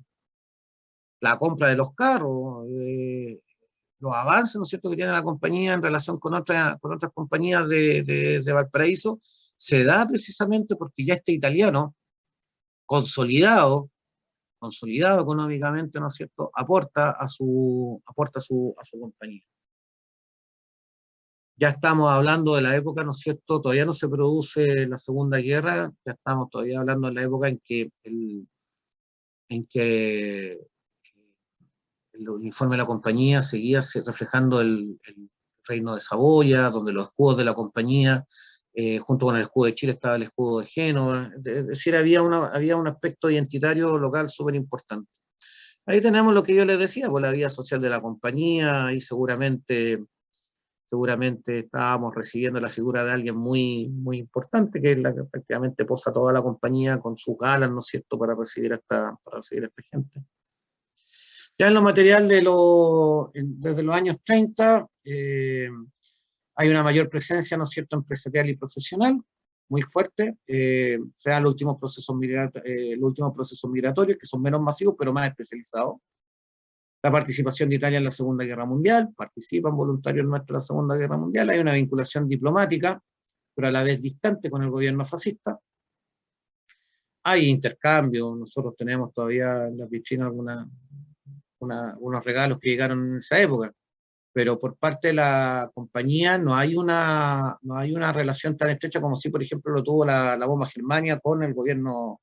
La compra de los carros, los avances, ¿no es cierto?, que tiene la compañía en relación con otras compañías de Valparaíso, se da precisamente porque ya este italiano, consolidado económicamente, ¿no es cierto?, aporta a su compañía. Ya estamos hablando de la época, ¿no es cierto?, todavía no se produce la Segunda Guerra, ya estamos todavía hablando de la época en que el uniforme de la compañía seguía reflejando el reino de Saboya, donde los escudos de la compañía, junto con el escudo de Chile estaba el escudo de Génova, es decir, había un aspecto identitario local súper importante. Ahí tenemos lo que yo les decía, pues la vida social de la compañía, y seguramente estábamos recibiendo la figura de alguien muy, muy importante, que es la que prácticamente posa toda la compañía con sus galas, ¿no es cierto?, para recibir a esta gente. Ya en lo material desde los años 30, hay una mayor presencia, ¿no es cierto?, empresarial y profesional, muy fuerte. Se dan los últimos procesos migratorios, que son menos masivos, pero más especializados. La participación de Italia en la Segunda Guerra Mundial, participan voluntarios nuestros en la Segunda Guerra Mundial, hay una vinculación diplomática, pero a la vez distante con el gobierno fascista. Hay intercambios, nosotros tenemos todavía en las vitrinas unos regalos que llegaron en esa época, pero por parte de la compañía no hay una relación tan estrecha como si, por ejemplo, lo tuvo la bomba Germania con el gobierno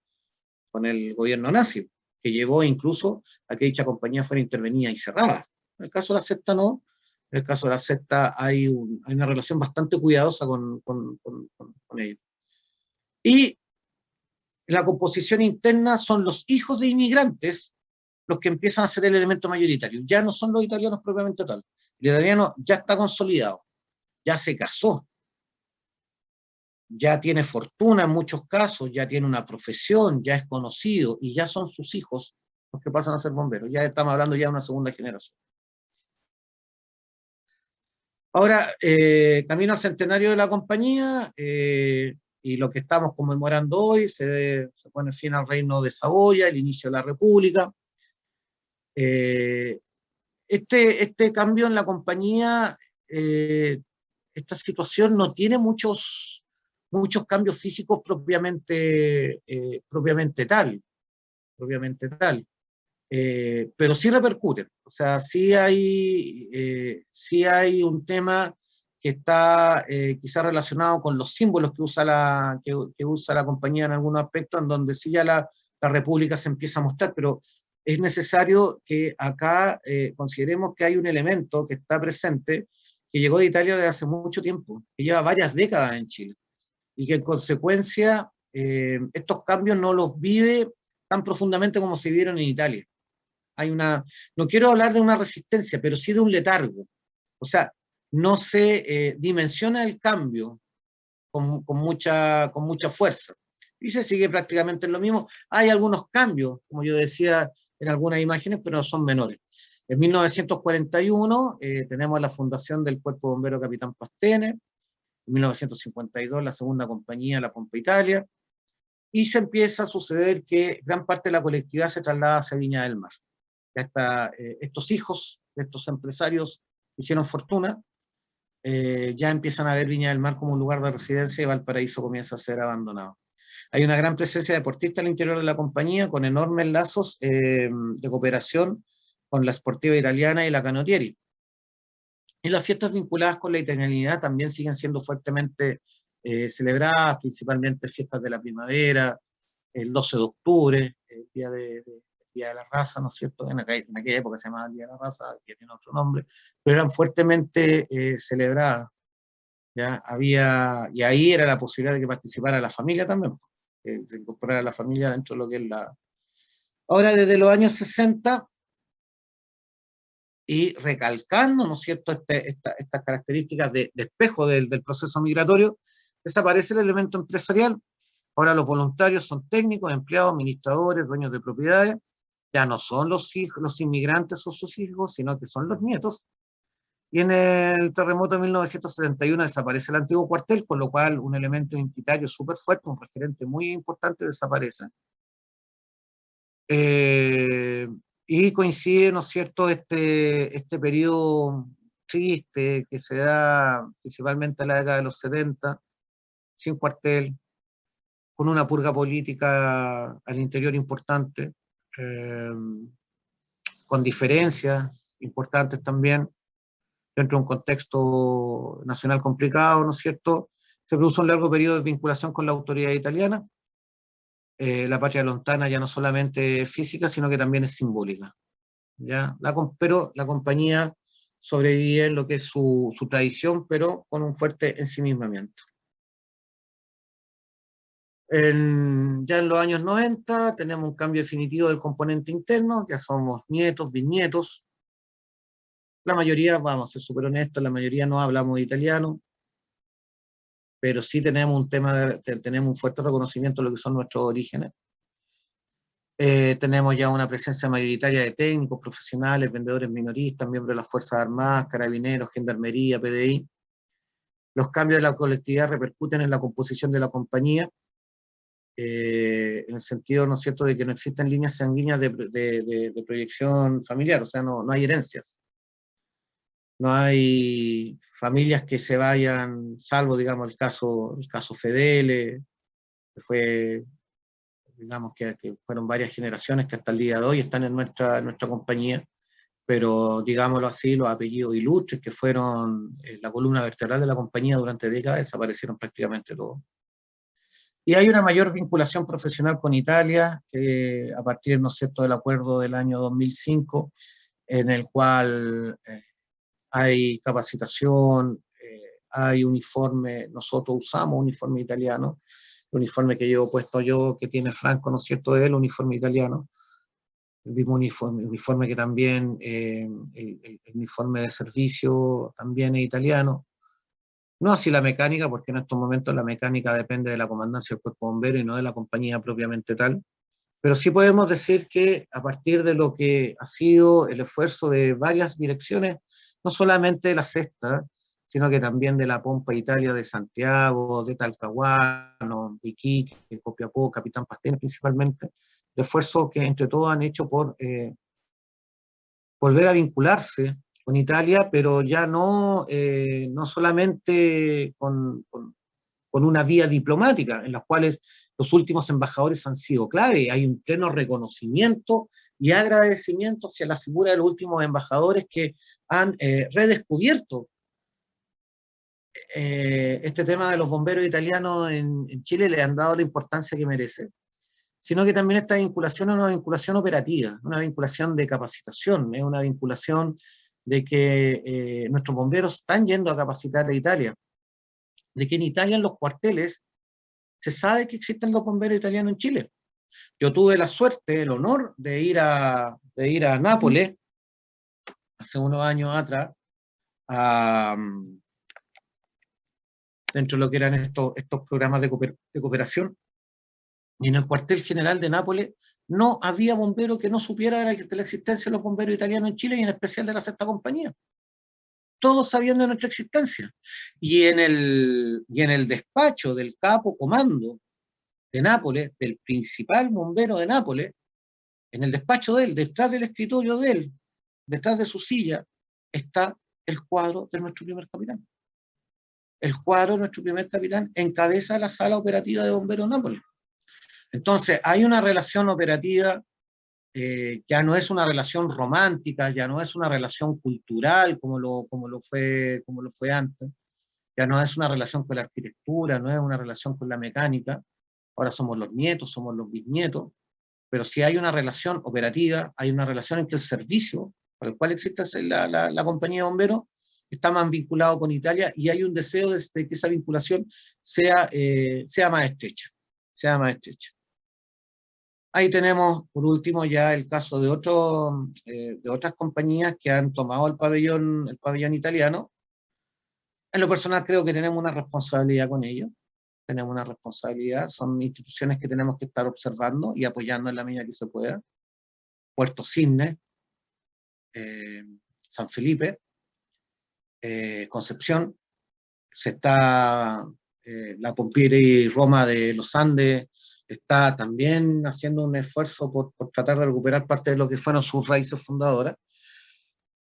nazi, que llevó incluso a que dicha compañía fuera intervenida y cerrada. En el caso de la Sexta no, en el caso de la Sexta hay una relación bastante cuidadosa con ellos. Y la composición interna son los hijos de inmigrantes los que empiezan a ser el elemento mayoritario. Ya no son los italianos propiamente tal. El italiano ya está consolidado, ya se casó, ya tiene fortuna en muchos casos, ya tiene una profesión, ya es conocido, y ya son sus hijos los que pasan a ser bomberos. Ya estamos hablando ya de una segunda generación. Ahora, camino al centenario de la compañía, y lo que estamos conmemorando hoy, se pone fin al reino de Saboya, el inicio de la República. Este cambio en la compañía, esta situación no tiene muchos cambios físicos propiamente tal, pero sí repercuten. O sea, sí hay un tema que está quizá relacionado con los símbolos que usa la compañía en algunos aspectos, en donde sí ya la República se empieza a mostrar, pero es necesario que acá consideremos que hay un elemento que está presente, que llegó de Italia desde hace mucho tiempo, que lleva varias décadas en Chile, y que en consecuencia estos cambios no los vive tan profundamente como se vieron en Italia. Hay no quiero hablar de una resistencia, pero sí de un letargo. O sea, no se dimensiona el cambio con mucha fuerza. Y se sigue prácticamente en lo mismo. Hay algunos cambios, como yo decía en algunas imágenes, pero son menores. En 1941 tenemos la fundación del Cuerpo Bombero Capitán Pastene, en 1952 la segunda compañía, la Pompa Italia, y se empieza a suceder que gran parte de la colectividad se traslada hacia Viña del Mar. Estos hijos de estos empresarios hicieron fortuna, ya empiezan a ver Viña del Mar como un lugar de residencia y Valparaíso comienza a ser abandonado. Hay una gran presencia deportista al interior de la compañía, con enormes lazos de cooperación con la Sportiva Italiana y la Canottieri. Y las fiestas vinculadas con la italianidad también siguen siendo fuertemente celebradas, principalmente fiestas de la primavera, el 12 de octubre, el Día de la Raza, ¿no es cierto? En aquella época se llamaba el Día de la Raza, que tiene otro nombre, pero eran fuertemente celebradas. ¿Ya? Y ahí era la posibilidad de que participara la familia también, se incorporara la familia dentro de lo que es la... Ahora, desde los años 60, y recalcando, ¿no es cierto?, estas características de espejo del proceso migratorio, desaparece el elemento empresarial. Ahora los voluntarios son técnicos, empleados, administradores, dueños de propiedades, ya no son los hijos, los inmigrantes o sus hijos, sino que son los nietos. Y en el terremoto de 1971 desaparece el antiguo cuartel, con lo cual un elemento identitario súper fuerte, un referente muy importante desaparece. Y coincide, ¿no es cierto?, este periodo triste que se da principalmente en la década de los 70, sin cuartel, con una purga política al interior importante, con diferencias importantes también, dentro de un contexto nacional complicado, ¿no es cierto? Se produce un largo periodo de vinculación con la autoridad italiana. La patria lontana ya no solamente es física, sino que también es simbólica. ¿Ya? Pero la compañía sobrevive en lo que es su tradición, pero con un fuerte ensimismamiento. Ya en los años 90 tenemos un cambio definitivo del componente interno, ya somos nietos, bisnietos. La mayoría, vamos a ser súper honestos, la mayoría no hablamos italiano, pero sí tenemos tenemos un fuerte reconocimiento de lo que son nuestros orígenes. Tenemos ya una presencia mayoritaria de técnicos, profesionales, vendedores minoristas, miembros de las Fuerzas Armadas, Carabineros, Gendarmería, PDI. Los cambios de la colectividad repercuten en la composición de la compañía, en el sentido, ¿no es cierto?, de que no existen líneas sanguíneas de proyección familiar, o sea, no hay herencias. No hay familias que se vayan, salvo, digamos, el caso Fedele, que fue, digamos, que fueron varias generaciones que hasta el día de hoy están en nuestra compañía, pero, digámoslo así, los apellidos ilustres que fueron la columna vertebral de la compañía durante décadas desaparecieron prácticamente todos. Y hay una mayor vinculación profesional con Italia, a partir, ¿no es cierto?, del acuerdo del año 2005, en el cual hay capacitación, hay uniforme, nosotros usamos uniforme italiano, el uniforme que llevo puesto yo, que tiene Franco, ¿no es cierto?, es el uniforme italiano, el mismo uniforme que también, el uniforme de servicio también es italiano. No así la mecánica, porque en estos momentos la mecánica depende de la comandancia del Cuerpo Bombero y no de la compañía propiamente tal. Pero sí podemos decir que a partir de lo que ha sido el esfuerzo de varias direcciones, no solamente de la Sexta, sino que también de la Pompa Italia de Santiago, de Talcahuano, de Iquique, de Copiapó, Capitán Pastene principalmente, el esfuerzo que entre todos han hecho por volver a vincularse con Italia, pero ya no solamente con una vía diplomática, en las cuales los últimos embajadores han sido clave. Hay un pleno reconocimiento y agradecimiento hacia la figura de los últimos embajadores que han redescubierto este tema de los bomberos italianos en Chile, le han dado la importancia que merece. sino que también esta vinculación es una vinculación operativa, una vinculación de capacitación, es una vinculación de que nuestros bomberos están yendo a capacitar a Italia, de que en Italia en los cuarteles se sabe que existen los bomberos italianos en Chile. Yo tuve la suerte, el honor de ir a Nápoles hace unos años atrás, dentro de lo que eran estos programas de cooperación, y en el cuartel general de Nápoles no había bombero que no supiera de la existencia de los bomberos italianos en Chile, y en especial de la Sexta Compañía. Todos sabían de nuestra existencia. Y en el despacho del capo comando de Nápoles, del principal bombero de Nápoles, en el despacho de él, detrás del escritorio de él, detrás de su silla, está el cuadro de nuestro primer capitán. El cuadro de nuestro primer capitán encabeza la sala operativa de bomberos de Nápoles. Entonces, hay una relación operativa, ya no es una relación romántica, ya no es una relación cultural como lo fue antes, ya no es una relación con la arquitectura, no es una relación con la mecánica. Ahora somos los nietos, somos los bisnietos, pero sí hay una relación operativa, hay una relación en que el servicio por el cual existe la compañía de bomberos está más vinculado con Italia, y hay un deseo de que esa vinculación sea más estrecha, sea más estrecha. Ahí tenemos, por último, ya el caso de otras compañías que han tomado el pabellón italiano. En lo personal creo que tenemos una responsabilidad con ellos, tenemos una responsabilidad, son instituciones que tenemos que estar observando y apoyando en la medida que se pueda. Puerto Cisne, San Felipe, Concepción, la Pompieri Roma de los Andes está también haciendo un esfuerzo por tratar de recuperar parte de lo que fueron sus raíces fundadoras.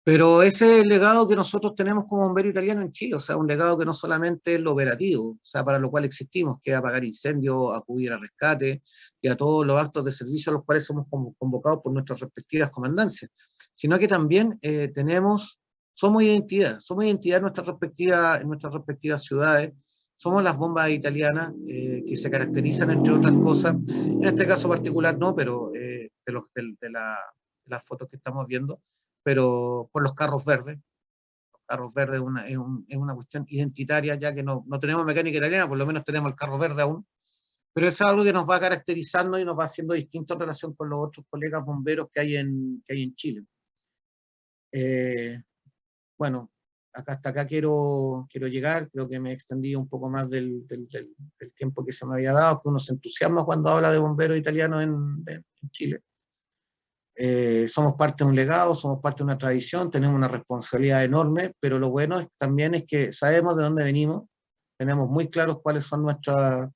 Pero ese es el legado que nosotros tenemos como bombero italiano en Chile, o sea, un legado que no solamente es lo operativo, o sea, para lo cual existimos, que es apagar incendios, acudir a rescate y a todos los actos de servicio a los cuales somos convocados por nuestras respectivas comandancias, sino que también somos identidad en nuestras respectivas ciudades, somos las bombas italianas que se caracterizan, entre otras cosas, en este caso particular no, pero de las fotos que estamos viendo, pero por los carros verdes. Los carros verdes es una cuestión identitaria, ya que no tenemos mecánica italiana, por lo menos tenemos el carro verde aún, pero es algo que nos va caracterizando y nos va haciendo distinto en relación con los otros colegas bomberos que hay en Chile. Bueno, hasta acá quiero llegar, creo que me he extendido un poco más del tiempo que se me había dado, que uno se entusiasma cuando habla de bomberos italianos en Chile. Somos parte de un legado, somos parte de una tradición, tenemos una responsabilidad enorme, pero lo bueno también es que sabemos de dónde venimos, tenemos muy claros cuáles son nuestros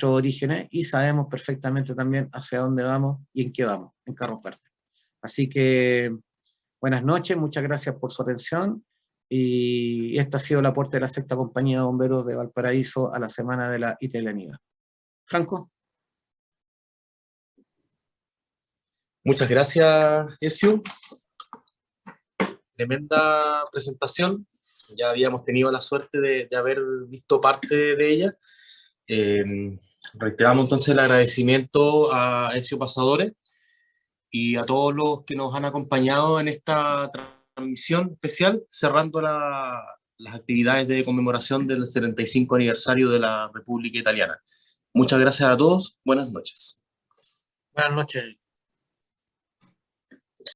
orígenes, y sabemos perfectamente también hacia dónde vamos y en qué vamos, en carros verdes. Así que buenas noches, muchas gracias por su atención, y este ha sido el aporte de la Sexta Compañía de Bomberos de Valparaíso a la Semana de la Italianidad. Franco. Muchas gracias, Ezio. Tremenda presentación. Ya habíamos tenido la suerte de haber visto parte de ella. Reiteramos entonces el agradecimiento a Ezio Pasadores y a todos los que nos han acompañado en esta transmisión especial, cerrando las actividades de conmemoración del 75 aniversario de la República Italiana. Muchas gracias a todos. Buenas noches. Buenas noches.